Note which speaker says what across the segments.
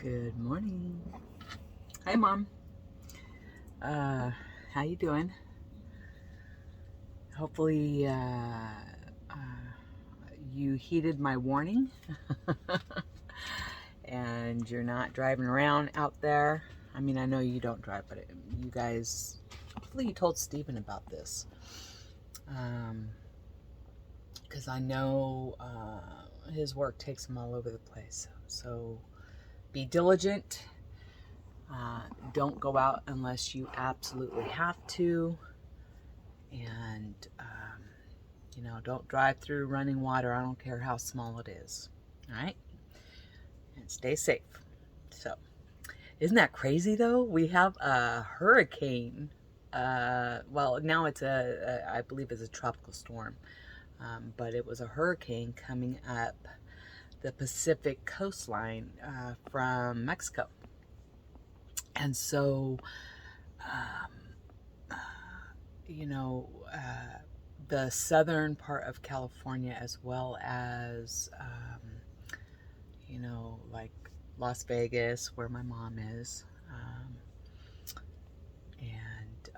Speaker 1: Good morning. Hi, Mom. How you doing? Hopefully, you heeded my warning and you're not driving around out there. I mean, I know you don't drive, but you guys, hopefully you told Stephen about this. Because I know his work takes him all over the place. So be diligent. Don't go out unless you absolutely have to. And, don't drive through running water. I don't care how small it is. All right? And stay safe. So, isn't that crazy though? We have a hurricane. Well, now it's I believe it's a tropical storm. But it was a hurricane coming up the Pacific coastline from Mexico. And so, the southern part of California, as well as, like Las Vegas, where my mom is, and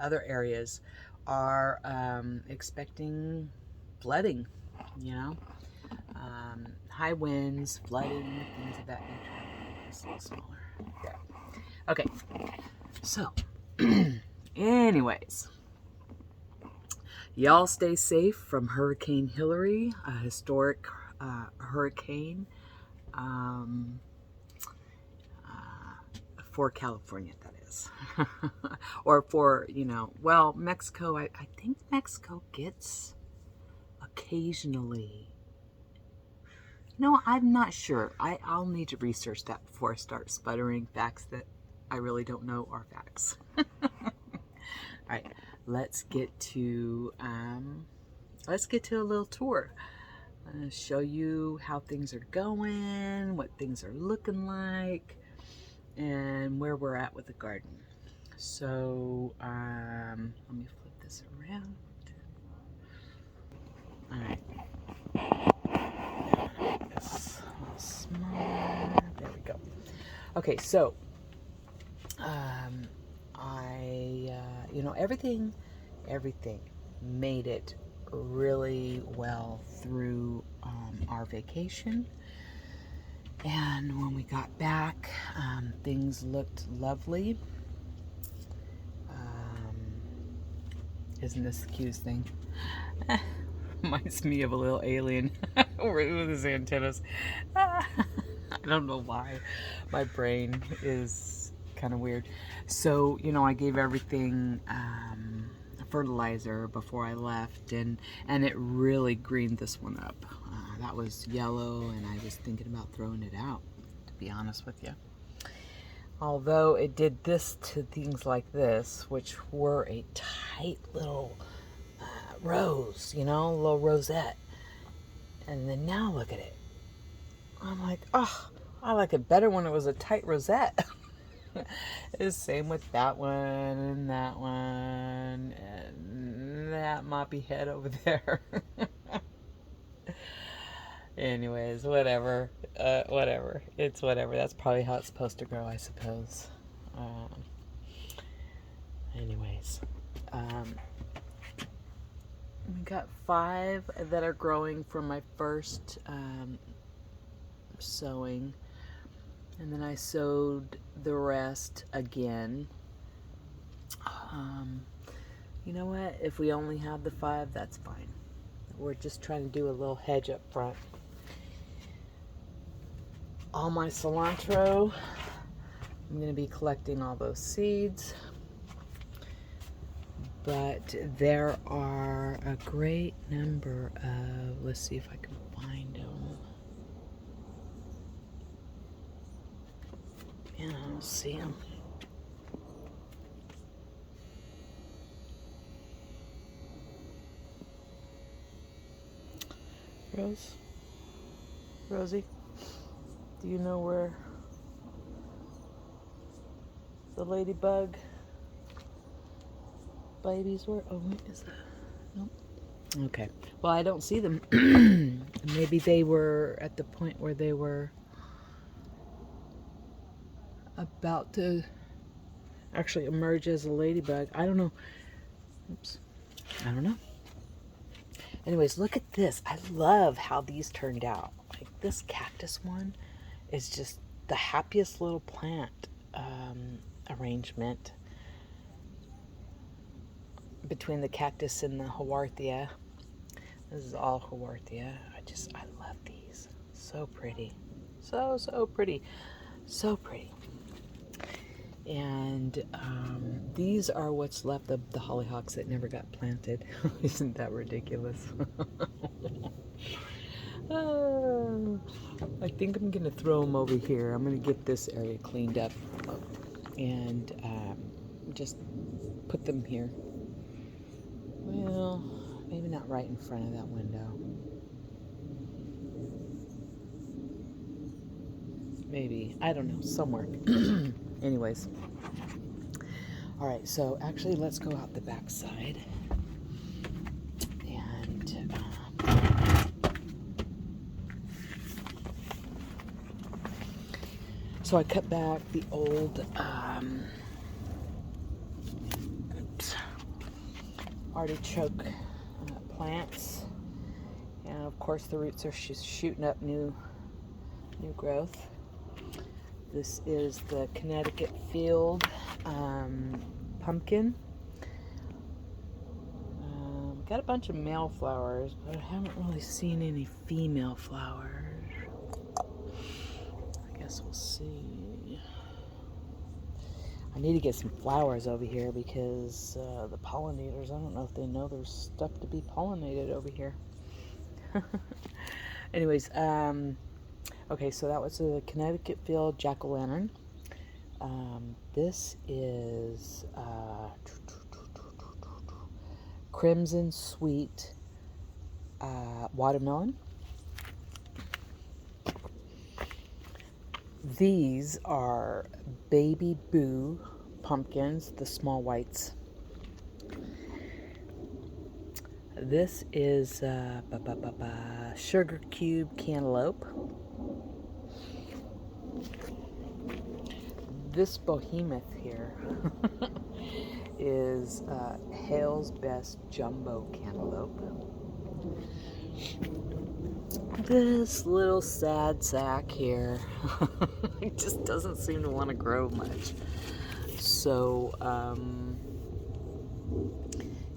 Speaker 1: other areas are expecting flooding, high winds, flooding, things of that nature. It's a little smaller. There. Okay, so anyways, y'all stay safe from Hurricane Hilary, a historic hurricane for California, that is. Or for, Mexico. I think Mexico gets occasionally. I'm not sure. I'll need to research that before I start sputtering facts that I really don't know are facts. All right, let's get to a little tour. Show you how things are going, what things are looking like, and where we're at with the garden. So let me flip this around. All right. This a little smaller. There we go. Okay, so everything made it really well through our vacation. And when we got back, things looked lovely. Isn't this the cutest thing? Reminds me of a little alien with his antennas. I don't know why. My brain is kind of weird. So, I gave everything fertilizer before I left, and it really greened this one up. That was yellow, and I was thinking about throwing it out, to be honest with you. Although it did this to things like this, which were a tight little rose, a little rosette. And then now look at it. I'm like, oh, I like it better when it was a tight rosette. It's the same with that one and that one and that moppy head over there. Anyways, whatever. Whatever. It's whatever. That's probably how it's supposed to grow, I suppose. Anyways. We got 5 that are growing from my first sowing. And then I sowed the rest again. You know what? If we only have the 5, that's fine. We're just trying to do a little hedge up front. All my cilantro, I'm going to be collecting all those seeds. But there are a great number of, let's see if I can find them. Yeah, I don't see them. Rosie, do you know where the ladybug babies were? Oh, is that? Nope. Okay. Well, I don't see them. Maybe they were at the point where they were about to actually emerge as a ladybug. I don't know. Oops. I don't know. Anyways, look at this. I love how these turned out. Like this cactus one is just the happiest little plant arrangement between the cactus and the Haworthia. This is all Haworthia. I love these. So pretty. So pretty. So pretty. And these are what's left of the hollyhocks that never got planted. Isn't that ridiculous? I think I'm going to throw them over here. I'm going to get this area cleaned up and just put them here. Well, maybe not right in front of that window. Maybe, I don't know, somewhere. Anyways. All right, so actually let's go out the back side. And so I cut back the old artichoke plants. And of course the roots are shooting up new growth. This is the Connecticut Field pumpkin. Got a bunch of male flowers, but I haven't really seen any female flowers. I guess we'll see. I need to get some flowers over here because the pollinators, I don't know if they know there's stuff to be pollinated over here. Anyways, okay, so that was the Connecticut Field jack-o'-lantern. This is Crimson Sweet watermelon. These are Baby Boo pumpkins, the small whites. This is Sugar Cube cantaloupe. This behemoth here is Hale's Best Jumbo Cantaloupe. This little sad sack here it just doesn't seem to want to grow much. So,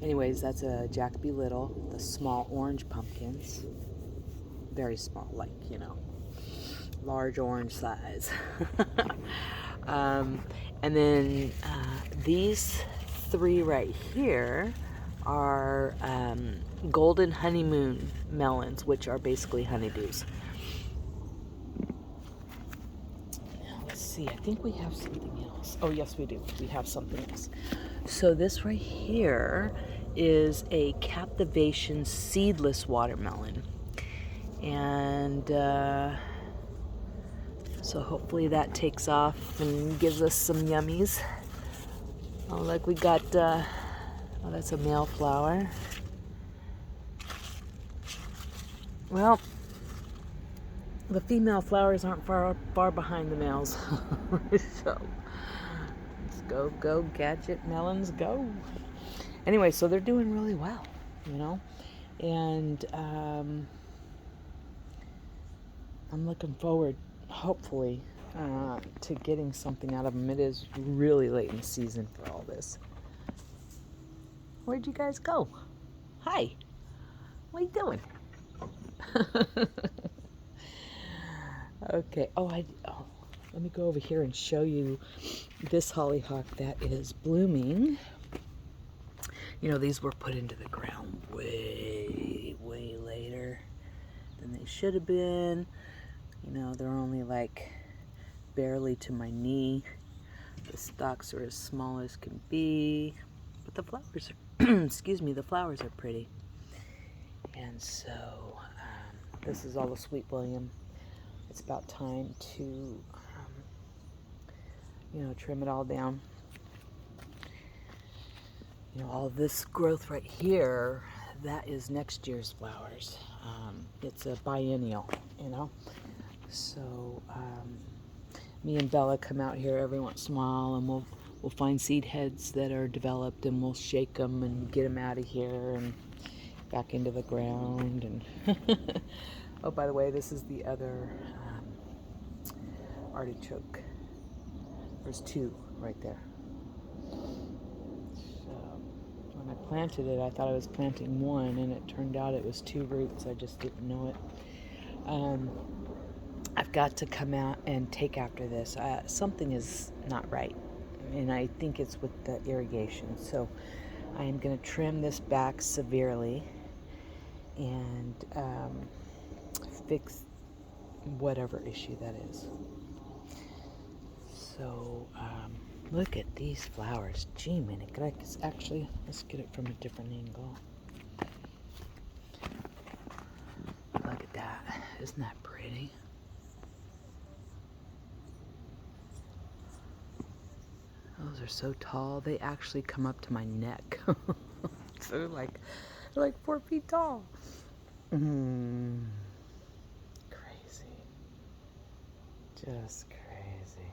Speaker 1: anyways, that's a Jacoby Little, the small orange pumpkins. Very small, like, you know, large orange size. And then these three right here are golden honeymoon melons, which are basically honeydews. Now let's see, I think we have something else. Oh yes, we do. We have something else. So this right here is a Captivation seedless watermelon. And so hopefully that takes off and gives us some yummies. Oh, like we got, oh, that's a male flower. Well, the female flowers aren't far behind the males. So, let's go, gadget melons, go. Anyway, so they're doing really well, you know, and I'm looking forward, hopefully, to getting something out of them. It is really late in the season for all this. Where'd you guys go? Hi. What are you doing? Okay. Oh, let me go over here and show you this hollyhock that is blooming. You know, these were put into the ground way later than they should have been. You know, they're only like barely to my knee. The stalks are as small as can be, but the flowers are, excuse me, the flowers are pretty. And so this is all the Sweet William. It's about time to, you know, trim it all down. You know, all this growth right here, that is next year's flowers. It's a biennial, you know. So Me and Bella come out here every once in a while, and we'll find seed heads that are developed, and we'll shake them and get them out of here and back into the ground. And oh, by the way, this is the other artichoke. There's two right there. So when I planted it, I thought I was planting one, and it turned out it was two roots. I just didn't know it. I've got to come out and take after this. Something is not right, and I think it's with the irrigation. So I am going to trim this back severely and fix whatever issue that is. So look at these flowers. Gee, man, actually, let's get it from a different angle. Look at that. Isn't that pretty? Those are so tall. They actually come up to my neck. So they're like 4 feet tall. Crazy. Just crazy.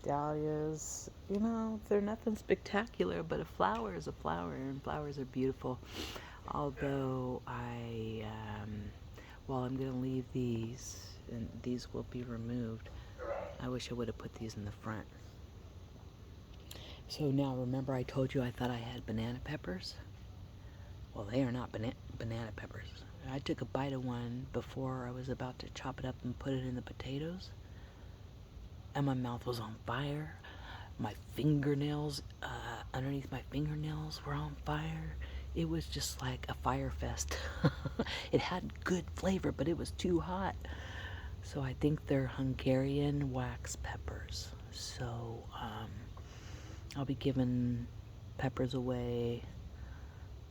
Speaker 1: Dahlias, they're nothing spectacular, but a flower is a flower, and flowers are beautiful. Although well, I'm going to leave these, and these will be removed. I wish I would have put these in the front. So now, remember I told you I thought I had banana peppers? Well, they are not banana peppers. I took a bite of one before I was about to chop it up and put it in the potatoes, and my mouth was on fire. My fingernails, underneath my fingernails were on fire. It was just like a fire fest. It had good flavor, but it was too hot. So I think they're Hungarian wax peppers. So I'll be giving peppers away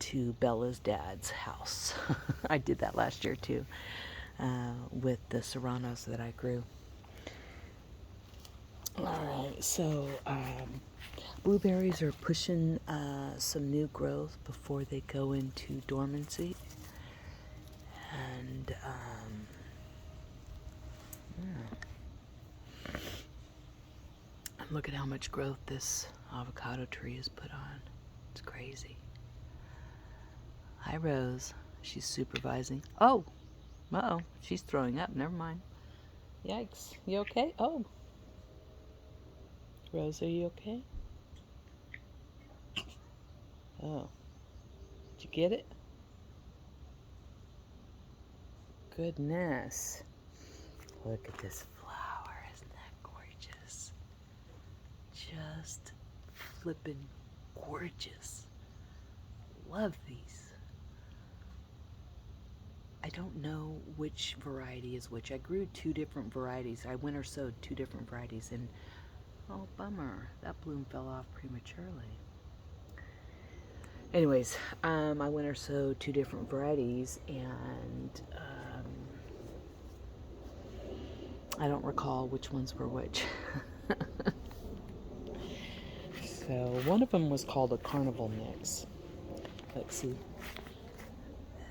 Speaker 1: to Bella's dad's house. I did that last year too, with the serranos that I grew. Alright, so blueberries are pushing some new growth before they go into dormancy. And look at how much growth this avocado tree has put on. It's crazy. Hi, Rose. She's supervising. Oh, uh-oh, she's throwing up. Never mind. Yikes. You okay? Oh. Rose, are you okay? Oh. Did you get it? Goodness. Look at this flower. Isn't that gorgeous? Just flippin' gorgeous. Love these. I don't know which variety is which. I grew 2 different varieties. I winter sowed 2 different varieties, and oh, bummer. That bloom fell off prematurely. Anyways, I winter sowed 2 different varieties, and I don't recall which ones were which. So one of them was called a carnival mix. Let's see.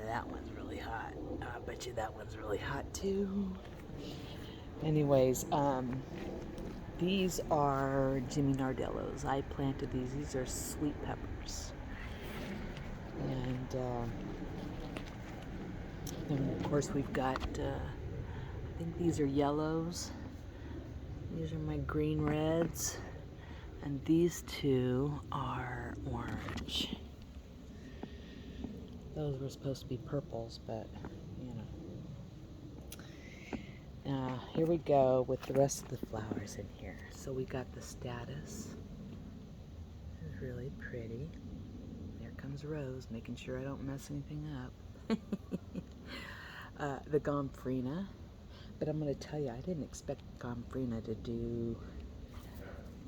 Speaker 1: That one's really hot. I bet you that one's really hot too. Anyways, these are Jimmy Nardellos. I planted these. These are sweet peppers. And then of course we've got, I think these are yellows. These are my green reds. And these 2 are orange. Those were supposed to be purples, but here we go with the rest of the flowers in here. So we got the Statice. It's really pretty. There comes Rose, making sure I don't mess anything up. The Gomphrena. But I'm going to tell you, I didn't expect Gomphrena to do...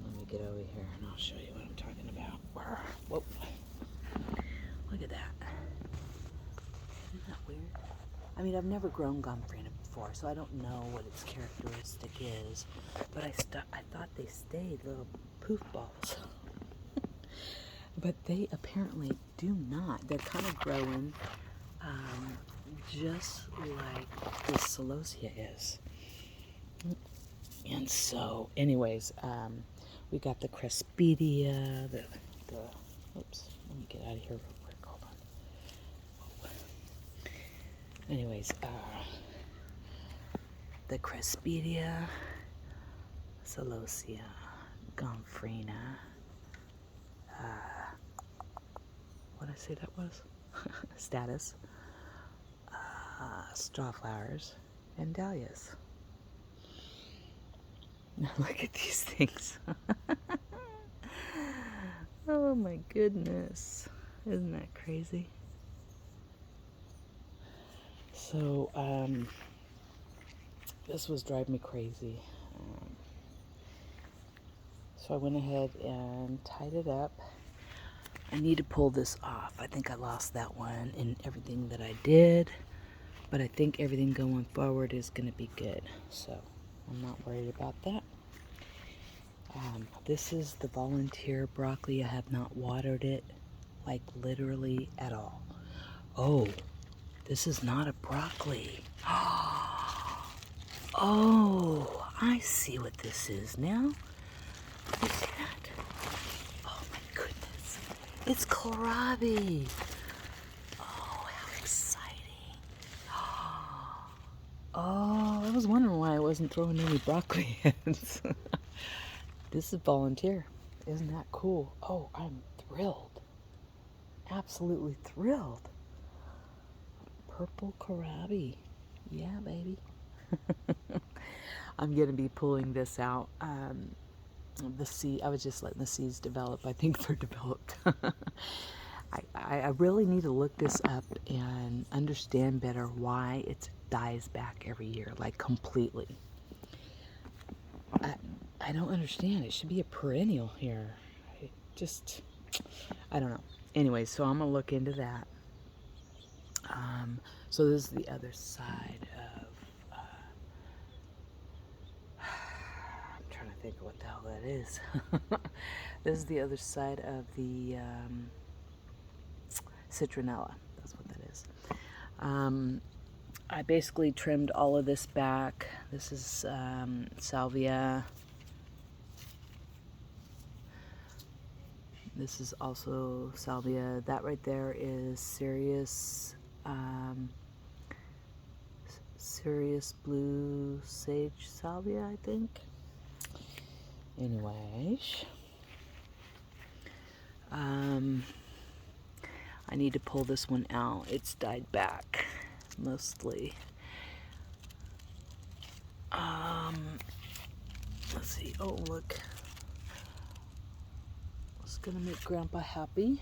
Speaker 1: Let me get over here and I'll show you what I'm talking about. Whoa. Look at that. Isn't that weird? I mean, I've never grown Gomphrena before, so I don't know what its characteristic is. But I thought they stayed little poof balls. But they apparently do not. They're kind of growing just like the celosia is. And so, anyways, we got the Cresspedia, oops, let me get out of here real quick, hold on. Anyways, the Cresspedia, Celosia, Gomphrena, what did I say that was? Status, Strawflowers, and Dahlias. Now look at these things. Oh my goodness. Isn't that crazy? So, this was driving me crazy. So I went ahead and tied it up. I need to pull this off. I think I lost that one in everything that I did, but I think everything going forward is going to be good. So I'm not worried about that. This is the volunteer broccoli. I have not watered it, like literally at all. Oh, this is not a broccoli. Oh, I see what this is now. You see that? Oh my goodness. It's kohlrabi. Oh, how exciting. Oh, I was wondering why I wasn't throwing any broccoli heads. This is volunteer. Isn't that cool? Oh, I'm thrilled. Absolutely thrilled. Purple kohlrabi. Yeah, baby. I'm going to be pulling this out. The seed, I was just letting the seeds develop. I think they're developed. I really need to look this up and understand better why it dies back every year, like completely. I don't understand. It should be a perennial here. I don't know. Anyway, so I'm gonna look into that. So this is the other side of. I'm trying to think of what the hell that is. This is the other side of the citronella. That's what that is. I basically trimmed all of this back. This is salvia. This is also salvia. That right there is Sirius blue sage salvia, I think. Anyways, I need to pull this one out. It's died back mostly. Let's see. Oh, look. It's gonna make Grandpa happy.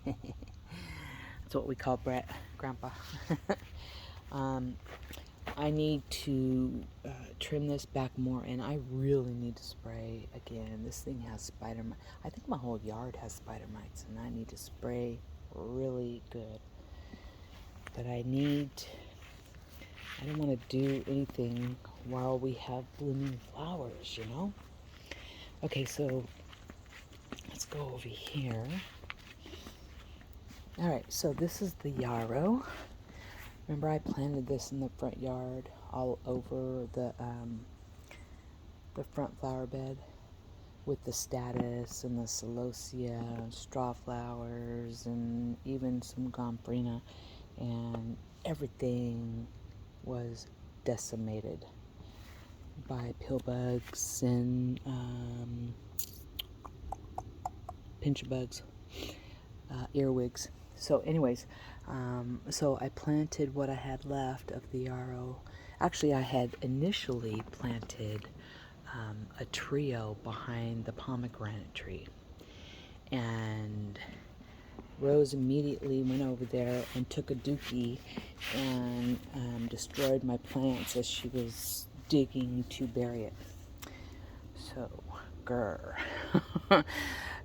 Speaker 1: That's what we call Grandpa. I need to trim this back more, and I really need to spray again. This thing has spider mites. I think my whole yard has spider mites, and I need to spray really good. But I don't want to do anything while we have blooming flowers, you know? Okay, so let's go over here. All right, so this is the yarrow. Remember, I planted this in the front yard, all over the front flower bed, with the status and the celosia, and straw flowers, and even some gomphrena, and everything was decimated by pill bugs and pincher bugs, earwigs. So anyways, so I planted what I had left of the yarrow. Actually, I had initially planted a trio behind the pomegranate tree, and Rose immediately went over there and took a dookie and destroyed my plants as she was digging to bury it. So, grr.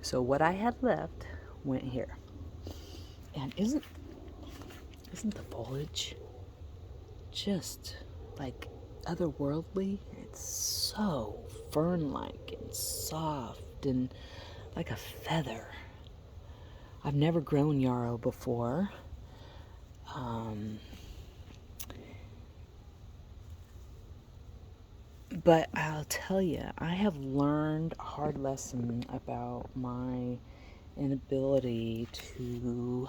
Speaker 1: So what I had left went here. And isn't the foliage just like otherworldly? It's so fern-like and soft and like a feather. I've never grown yarrow before. But I'll tell you, I have learned a hard lesson about my inability to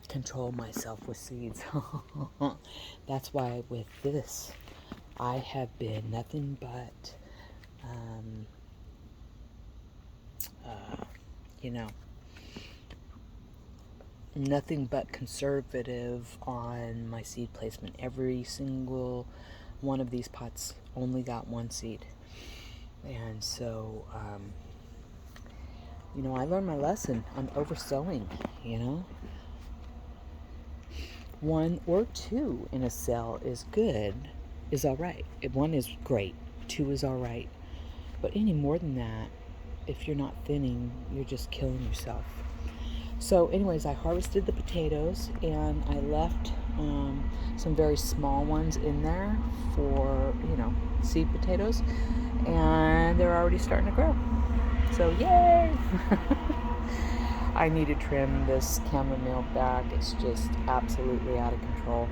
Speaker 1: control myself with seeds. That's why with this, I have been nothing but, you know, nothing but conservative on my seed placement. Every single one of these pots only got one seed. And so, you know, I learned my lesson on oversowing, you know. 1 or 2 in a cell is good, is all right. 1 is great, 2 is all right. But any more than that, if you're not thinning, you're just killing yourself. So anyways, I harvested the potatoes and I left some very small ones in there for, you know, seed potatoes. And they're already starting to grow. So yay! I need to trim this chamomile back. It's just absolutely out of control.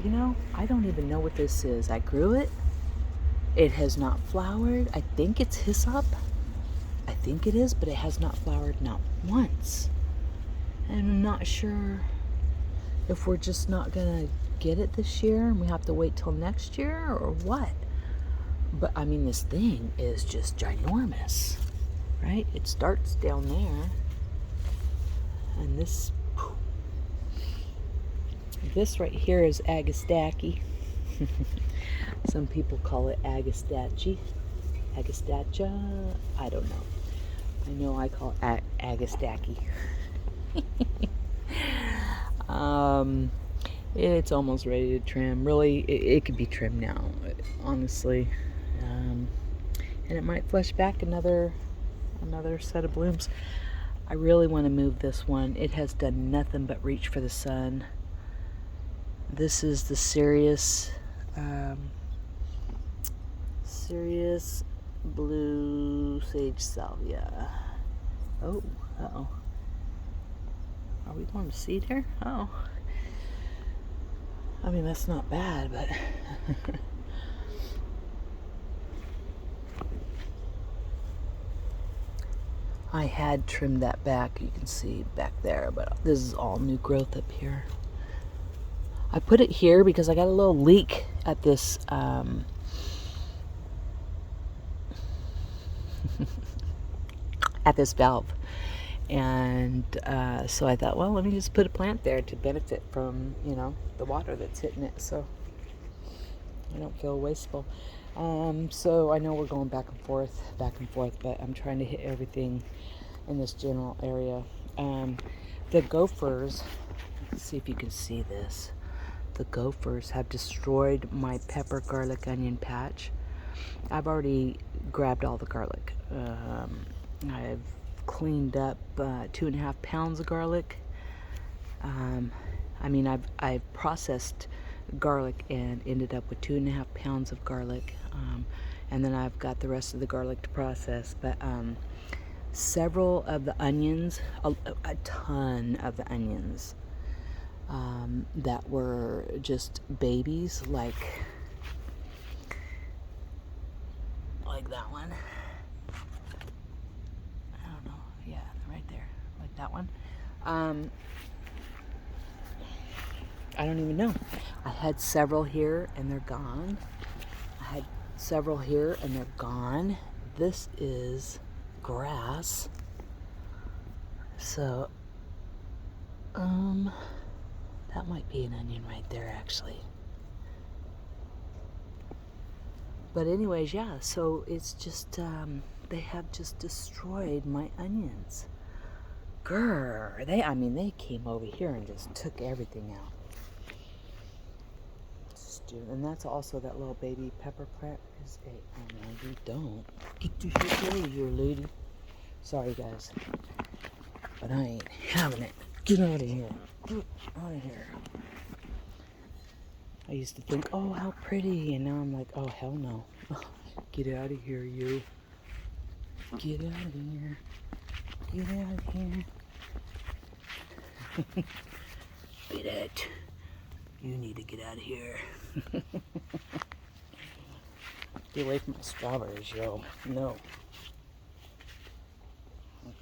Speaker 1: You know, I don't even know what this is. I grew it. It has not flowered. I think it's hyssop. I think it is, but it has not flowered not once. And I'm not sure if we're just not gonna get it this year and we have to wait till next year or what. But I mean, this thing is just ginormous, right? It starts down there, and this right here is Agastache. Some people call it Agastache. Agastacha? I don't know. I know I call it Agastache. It's almost ready to trim. Really, it could be trimmed now, honestly. And it might flush back another set of blooms. I really want to move this one. It has done nothing but reach for the sun. This is the Cereus blue sage salvia. Oh, uh-oh. Are we going to seed here? Oh. I mean, that's not bad, but I had trimmed that back. You can see back there, but this is all new growth up here. I put it here because I got a little leak at this at this valve. And so I thought, well, let me just put a plant there to benefit from, you know, the water that's hitting it, so I don't feel wasteful. So I know we're going back and forth, but I'm trying to hit everything in this general area. The gophers, let's see if you can see this. The gophers have destroyed my pepper, garlic, onion patch. I've already grabbed all the garlic. I've cleaned up 2.5 pounds of garlic. I mean, I've processed garlic and ended up with 2.5 pounds of garlic, and then I've got the rest of the garlic to process. But several of the onions, a ton of the onions that were just babies, like that one. I don't know. Yeah, right there, like that one. I don't even know. I had several here and they're gone. I had several here and they're gone. This is grass. So, that might be an onion right there, actually. But anyways, yeah, so it's just, they have just destroyed my onions. Grr, they came over here and just took everything out. And that's also that little baby pepper plant is a, oh no, you don't. Get the shit out of here, lady. Sorry, guys. But I ain't having it. Get out of here. Get out of here. I used to think, oh, how pretty. And now I'm like, oh, hell no. Get out of here, you. Get out of here. Get out of here. Beat it. You need to get out of here. Get away from my strawberries, yo. No.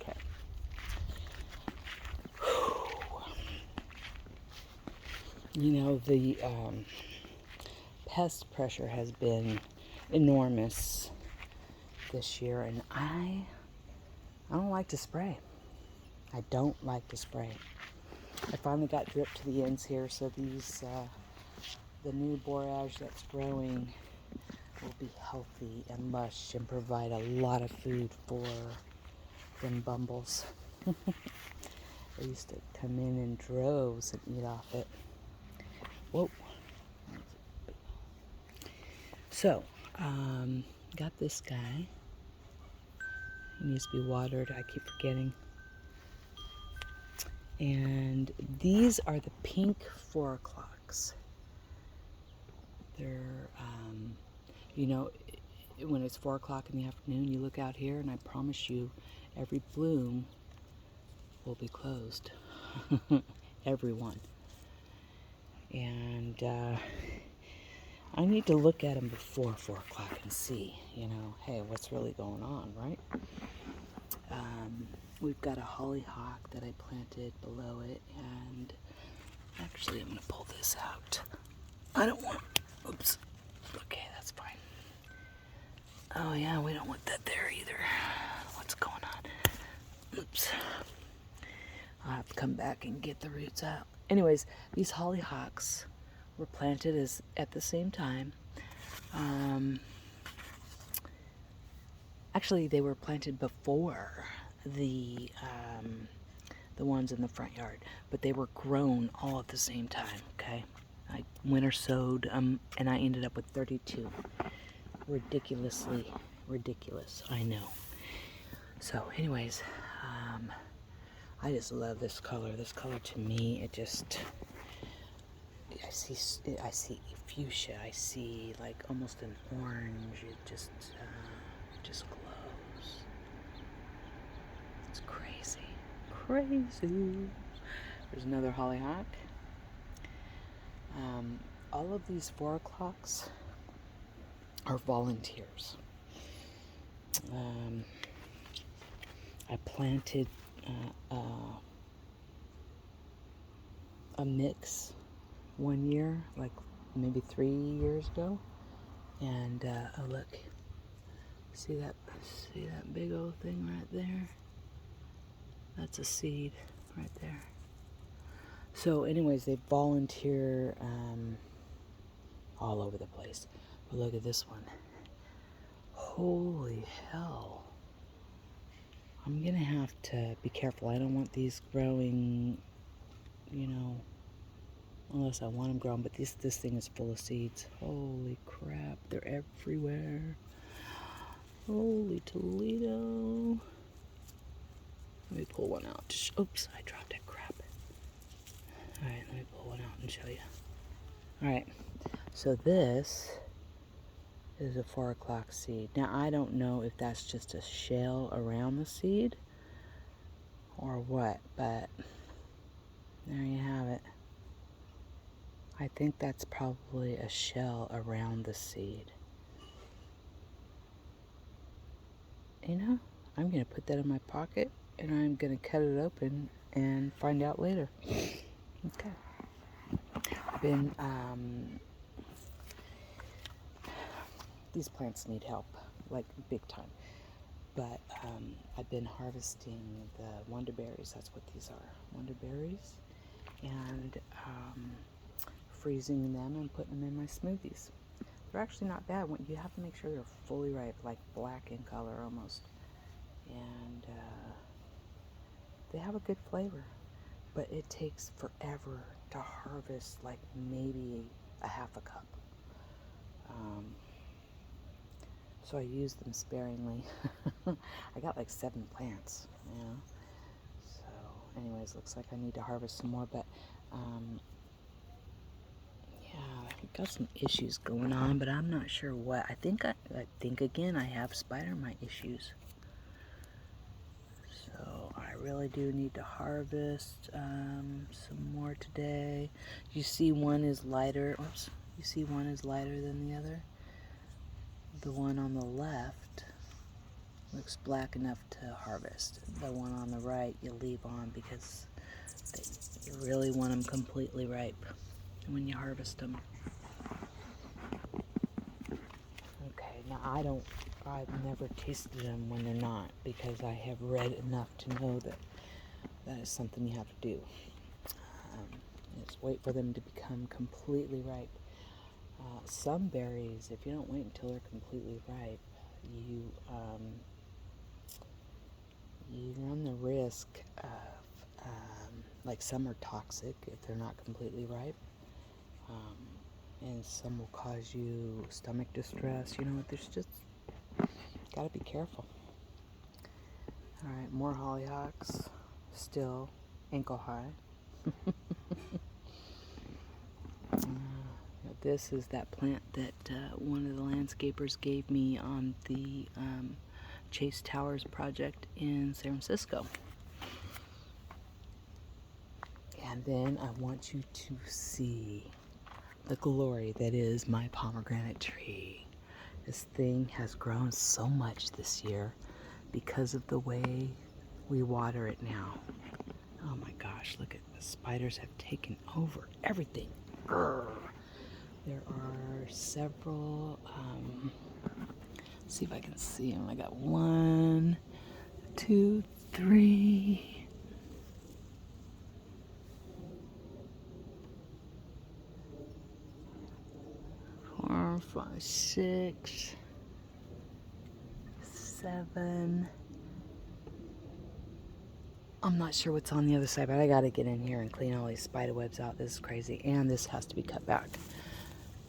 Speaker 1: Okay. You know, the pest pressure has been enormous this year, and I don't like to spray. I don't like to spray. I finally got drip to the ends here, so these the new borage that's growing will be healthy and lush and provide a lot of food for them bumbles. They used to come in droves and eat off it. Whoa. So, got this guy. He needs to be watered. I keep forgetting. And these are the pink 4 o'clocks. They're, you know, when it's 4 o'clock in the afternoon, you look out here, and I promise you, every bloom will be closed. Every one. And I need to look at them before 4 o'clock and see, you know, hey, what's really going on, right? We've got a hollyhock that I planted below it, and actually I'm going to pull this out. I don't want, oops, okay, that's fine. Oh yeah, we don't want that there either. What's going on? Oops. I'll have to come back and get the roots out. Anyways, these hollyhocks were planted at the same time. Actually, they were planted before the ones in the front yard, but they were grown all at the same time. Okay, I winter sowed, and I ended up with 32. Ridiculously ridiculous, I know. So, anyways, I just love this color. This color to me, it just, I see fuchsia. I see like almost an orange. It just glows. It's crazy, crazy. There's another hollyhock. All of these 4 o'clocks are volunteers. I planted a mix one year, like maybe 3 years ago, and oh look, see that big old thing right there? That's a seed right there. So anyways, they volunteer all over the place. But look at this one. Holy hell. I'm gonna have to be careful. I don't want these growing, you know, unless I want them grown, but this thing is full of seeds. Holy crap, they're everywhere. Holy Toledo. Let me pull one out. Oops, I dropped it, crap. Alright, let me pull one out and show you. Alright, so this is a 4 o'clock seed. Now, I don't know if that's just a shell around the seed or what, but there you have it. I think that's probably a shell around the seed. You know, I'm going to put that in my pocket, and I'm going to cut it open and find out later. Okay. I've been, these plants need help, like big time. But I've been harvesting the wonderberries. That's what these are, wonderberries, and freezing them and putting them in my smoothies. They're actually not bad. You have to make sure they're fully ripe, like black in color almost, and they have a good flavor. But it takes forever to harvest, like maybe a half a cup. So I use them sparingly. I got like 7 plants, you know. So, anyways, looks like I need to harvest some more, but yeah, I've got some issues going on, but I'm not sure what. I think again I have spider mite issues. So I really do need to harvest some more today. You see one is lighter. Oops. You see one is lighter than the other. The one on the left looks black enough to harvest. The one on the right you leave on because you really want them completely ripe when you harvest them. Okay, now I've never tasted them when they're not, because I have read enough to know that that is something you have to do. Just wait for them to become completely ripe. Some berries, if you don't wait until they're completely ripe, you run the risk of, like, some are toxic if they're not completely ripe, and some will cause you stomach distress. You know, there's just gotta be careful. All right, more hollyhocks, still ankle high. This is that plant that one of the landscapers gave me on the Chase Towers project in San Francisco. And then I want you to see the glory that is my pomegranate tree. This thing has grown so much this year because of the way we water it now. Oh my gosh, look at the spiders have taken over everything. Grr. There are several, see if I can see them. I got 1, 2, 3. 4, 5, 6, 7. I'm not sure what's on the other side, but I gotta get in here and clean all these spider webs out. This is crazy, and this has to be cut back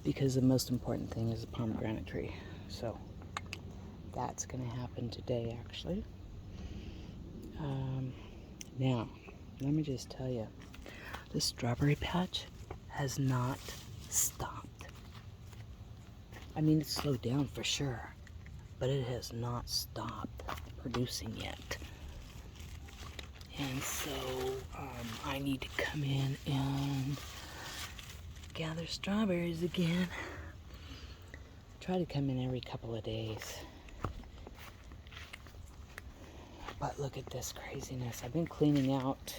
Speaker 1: because the most important thing is a pomegranate tree. So that's gonna happen today, actually. Now, let me just tell you, this strawberry patch has not stopped. I mean, it's slowed down for sure, but it has not stopped producing yet. And so I need to come in and gather strawberries again. Try to come in every couple of days. But look at this craziness. I've been cleaning out,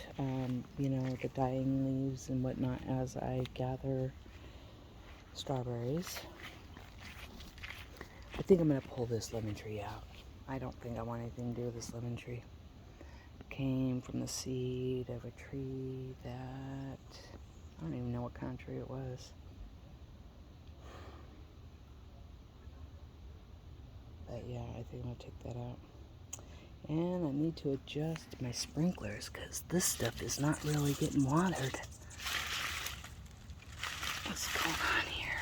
Speaker 1: you know, the dying leaves and whatnot as I gather strawberries. I think I'm going to pull this lemon tree out. I don't think I want anything to do with this lemon tree. Came from the seed of a tree that, I don't even know what kind of tree it was. But yeah, I think I'm going to take that out. And I need to adjust my sprinklers because this stuff is not really getting watered. What's going on here?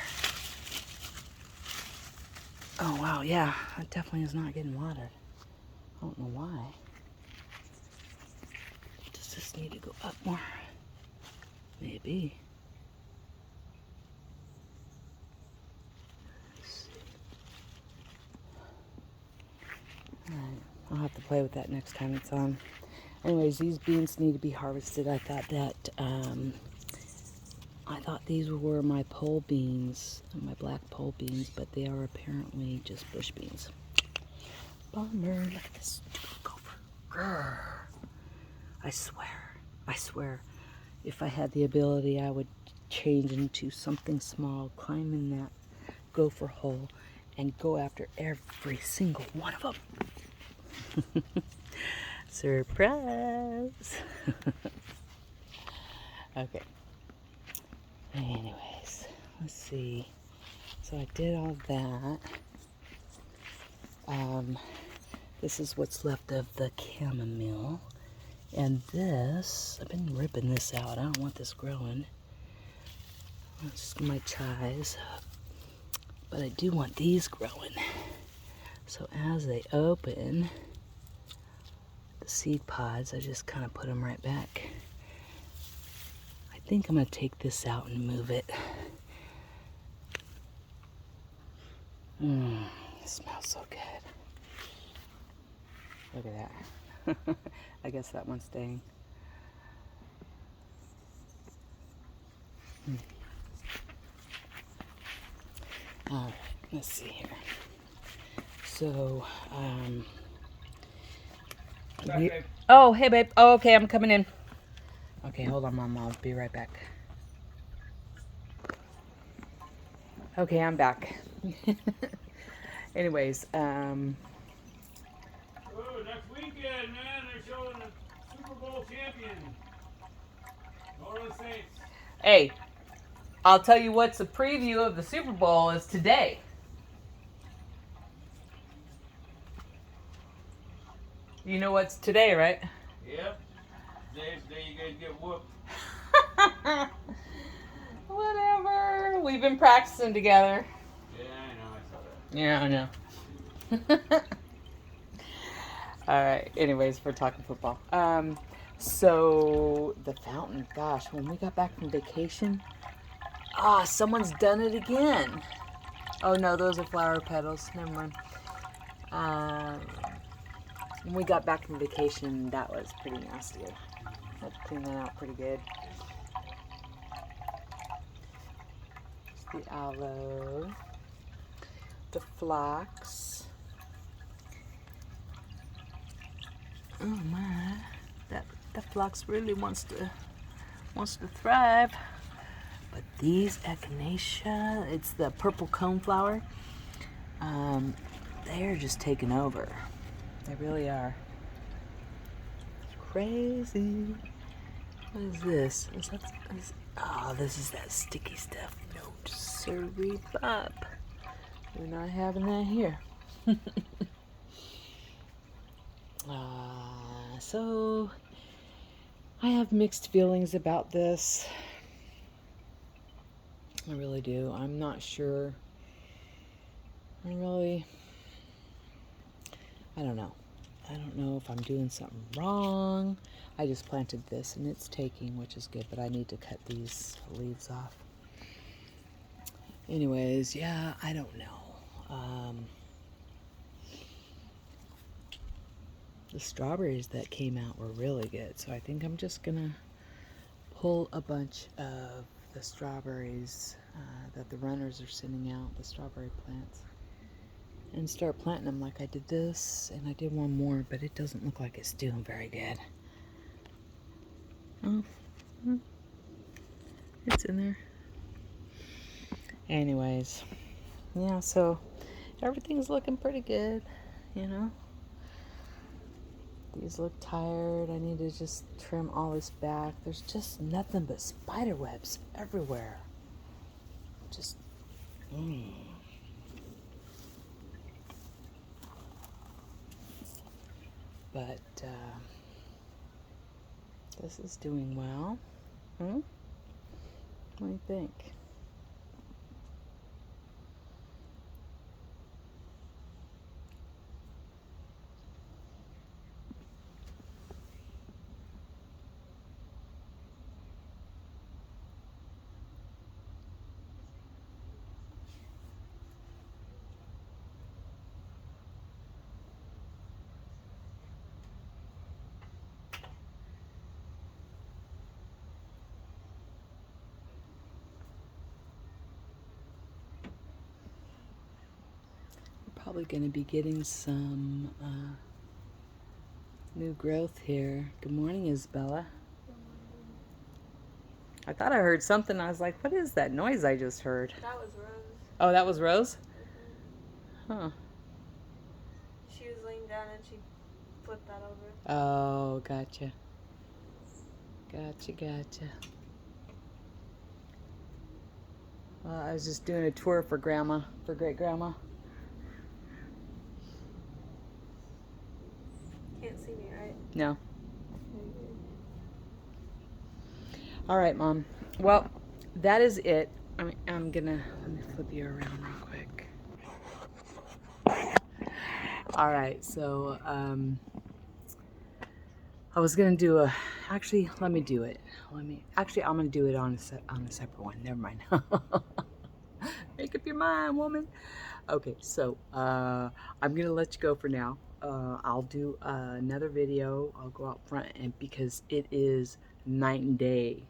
Speaker 1: Oh wow, yeah, it definitely is not getting watered. I don't know why. Does this need to go up more? Maybe. Alright, I'll have to play with that next time it's on. Anyways, these beans need to be harvested. I thought these were my pole beans, my black pole beans, but they are apparently just bush beans. Bummer, look at this stupid gopher. Grr. I swear, if I had the ability, I would change into something small, climb in that gopher hole, and go after every single one of them. Surprise! Okay. Anyways, let's see. So I did all that. This is what's left of the chamomile. And this, I've been ripping this out. I don't want this growing. That's my chives. But I do want these growing. So as they open, the seed pods, I just kind of put them right back. I think I'm going to take this out and move it. It smells so good. Look at that. I guess that one's staying. All right, let's see here. So, oh, hey, babe. Oh, okay, I'm coming in. Okay, hold on, Mom. I'll be right back. Okay, I'm back. Anyways,
Speaker 2: Oh, next weekend, man, they're showing the Super Bowl champion, New Orleans Saints.
Speaker 1: Hey, I'll tell you what's a preview of the Super Bowl is today. You know what's today, right?
Speaker 2: Yep. Today's the day you guys get whooped.
Speaker 1: Whatever. We've been practicing together.
Speaker 2: Yeah, I know. I saw that.
Speaker 1: Yeah, I know. All right. Anyways, we're talking football. So the fountain. Gosh, when we got back from vacation, someone's done it again. Oh no, those are flower petals. Never mind. When we got back from vacation, that was pretty nasty. I had to clean that out pretty good. The aloe, the phlox. Oh my, that phlox really wants to thrive. But these echinacea, it's the purple coneflower. They're just taking over. They really are. It's crazy. What is this? This is that sticky stuff. No, siree pop. We're not having that here. So I have mixed feelings about this. I really do. I'm not sure. I don't know. I don't know if I'm doing something wrong. I just planted this and it's taking, which is good, but I need to cut these leaves off. Anyways, yeah, I don't know. The strawberries that came out were really good, so I think I'm just gonna pull a bunch of the strawberries that the runners are sending out, the strawberry plants, and start planting them like I did this, and I did one more, but it doesn't look like it's doing very good. Oh, it's in there. Anyways, yeah, so everything's looking pretty good, you know. These look tired. I need to just trim all this back. There's just nothing but spider webs everywhere. Just, But this is doing well. What do you think? Probably going to be getting some new growth here. Good morning, Isabella. I thought I heard something. I was like, what is that noise I just heard?
Speaker 3: That was Rose.
Speaker 1: Oh, that was Rose? Huh.
Speaker 3: She was laying down and she flipped that over.
Speaker 1: Oh, gotcha. Gotcha. Well, I was just doing a tour for Grandma, for Great Grandma.
Speaker 3: Can't see me, right?
Speaker 1: No. All right, Mom. Well, that is it. I'm gonna, let me flip you around real quick. All right, so I was gonna do actually, let me do it. I'm gonna do it on a separate one. Never mind. Make up your mind, woman. Okay, so I'm gonna let you go for now. I'll do another video. I'll go out front, and because it is night and day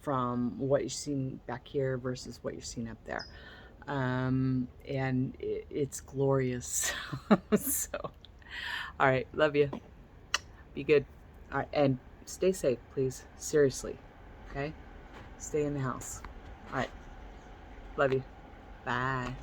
Speaker 1: from what you've seen back here versus what you're seeing up there. And it's glorious. So, all right, love you. Be good. All right, and stay safe, please. Seriously, okay? Stay in the house. All right, love you. Bye.